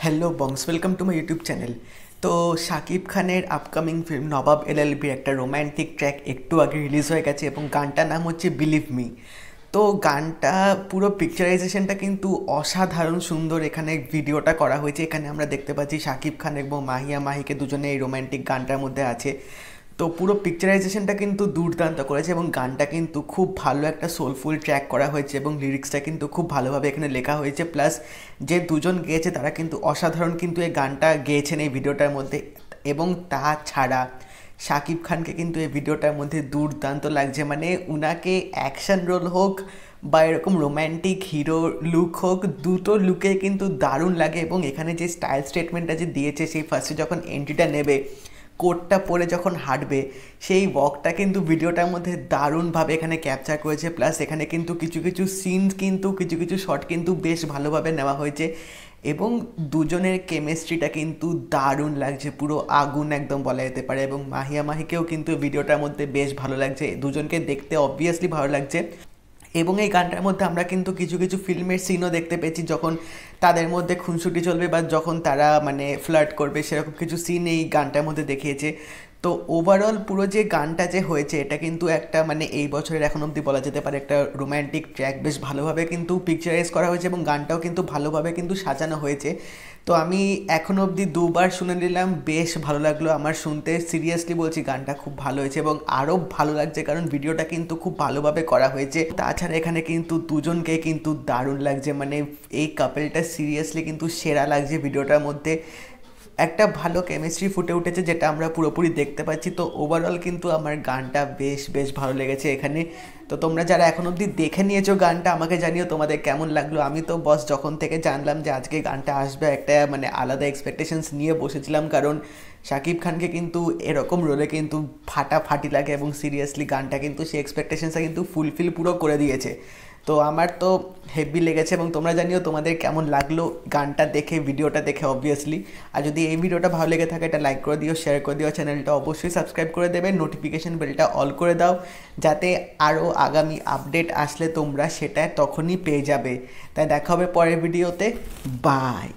Hello bongs, welcome to my YouTube channel. তো শাকিব খানের upcoming film নবাব এলএলবির একটা রোম্যান্টিক ট্র্যাক একটু আগে রিলিজ হয়ে গেছে এবং গানটার নাম হচ্ছে বিলিভ মি। তো গানটা পুরো পিকচারাইজেশনটা কিন্তু অসাধারণ সুন্দর। এখানে ভিডিওটা করা হয়েছে, এখানে আমরা দেখতে পাচ্ছি শাকিব খান এবং মাহিয়া মাহিকে দুজনে এই রোম্যান্টিক গানটার মধ্যে আছে। তো পুরো পিকচারাইজেশনটা কিন্তু দুর্দান্ত করেছে এবং গানটা কিন্তু খুব ভালো একটা সোলফুল ট্র্যাক করা হয়েছে এবং লিরিক্সটা কিন্তু খুব ভালোভাবে এখানে লেখা হয়েছে। প্লাস যে দুজন গেয়েছে তারা কিন্তু অসাধারণ কিন্তু এই গানটা গেয়েছেন এই ভিডিওটার মধ্যে। এবং তাছাড়া শাকিব খানকে কিন্তু এই ভিডিওটার মধ্যে দুর্দান্ত লাগছে, মানে উনাকে অ্যাকশন রোল হোক বা এরকম রোম্যান্টিক হিরো লুক হোক, দুটো লুকে কিন্তু দারুণ লাগে। এবং এখানে যে স্টাইল স্টেটমেন্টটা যে দিয়েছে, সেই ফার্স্টে যখন এন্ট্রিটা নেবে, কোটটা পরে যখন হাঁটবে, সেই ওয়াকটা কিন্তু ভিডিওটার মধ্যে দারুণভাবে এখানে ক্যাপচার করেছে। প্লাস এখানে কিন্তু কিছু কিছু সিনস কিন্তু কিছু কিছু শট কিন্তু বেশ ভালোভাবে নেওয়া হয়েছে এবং দুজনের কেমিস্ট্রিটা কিন্তু দারুণ লাগছে, পুরো আগুন একদম বলা যেতে পারে। এবং মাহিয়া মাহিকেও কিন্তু ভিডিওটার মধ্যে বেশ ভালো লাগছে, দুজনকে দেখতে অবভিয়াসলি ভালো লাগছে। এবং এই গানটার মধ্যে আমরা কিন্তু কিছু কিছু ফিল্মের সিনও দেখতে পেয়েছি, যখন তাদের মধ্যে খুনসুটি চলবে বা যখন তারা মানে ফ্লার্ট করবে, সেরকম কিছু সিন এই গানটার মধ্যে দেখিয়েছে। তো ওভারঅল পুরো যে গানটা যে হয়েছে, এটা কিন্তু একটা মানে এই বছরের এখন অবধি বলা যেতে পারে একটা রোম্যান্টিক ট্র্যাক। বেশ ভালোভাবে কিন্তু পিকচারাইজ করা হয়েছে এবং গানটাও কিন্তু ভালোভাবে কিন্তু সাজানো হয়েছে। তো আমি এখন অবধি দুবার শুনে নিলাম, বেশ ভালো লাগলো আমার শুনতে। সিরিয়াসলি বলছি, গানটা খুব ভালো হয়েছে এবং আরও ভালো লাগছে কারণ ভিডিওটা কিন্তু খুব ভালোভাবে করা হয়েছে। তাছাড়া এখানে কিন্তু দুজনকে কিন্তু দারুণ লাগছে, মানে এই কাপেলটা সিরিয়াসলি কিন্তু সেরা লাগছে ভিডিওটার মধ্যে। একটা ভালো কেমিস্ট্রি ফুটে উঠেছে, যেটা আমরা পুরোপুরি দেখতে পাচ্ছি। তো ওভারঅল কিন্তু আমার গানটা বেশ বেশ ভালো লেগেছে এখানে। তো তোমরা যারা এখন অবধি দেখে নিয়েছো গানটা, আমাকে জানিও তোমাদের কেমন লাগলো। আমি তো বস যখন থেকে জানলাম যে আজকে গানটা আসবে, একটা মানে আলাদা এক্সপেকটেশনস নিয়ে বসেছিলাম, কারণ শাকিব খানকে কিন্তু এরকম রোলে কিন্তু ফাটাফাটি লাগে এবং সিরিয়াসলি গানটা কিন্তু সেই এক্সপেকটেশনসটা কিন্তু ফুলফিল পুরো করে দিয়েছে। তো আমার তো হেভি লেগেছে এবং তোমরা জানিও তোমাদের কেমন লাগলো গানটা দেখে, ভিডিওটা দেখে অবভিয়াসলি। আর যদি এই ভিডিওটা ভালো লেগে থাকে, এটা লাইক করে দিও, শেয়ার করে দিও, চ্যানেলটা অবশ্যই সাবস্ক্রাইব করে দেবে, নোটিফিকেশন বেলটা অল করে দাও, যাতে আরও আগামী আপডেট আসলে তোমরা সেটা তখনই পেয়ে যাবে। তাই দেখা হবে পরের ভিডিওতে। বাই।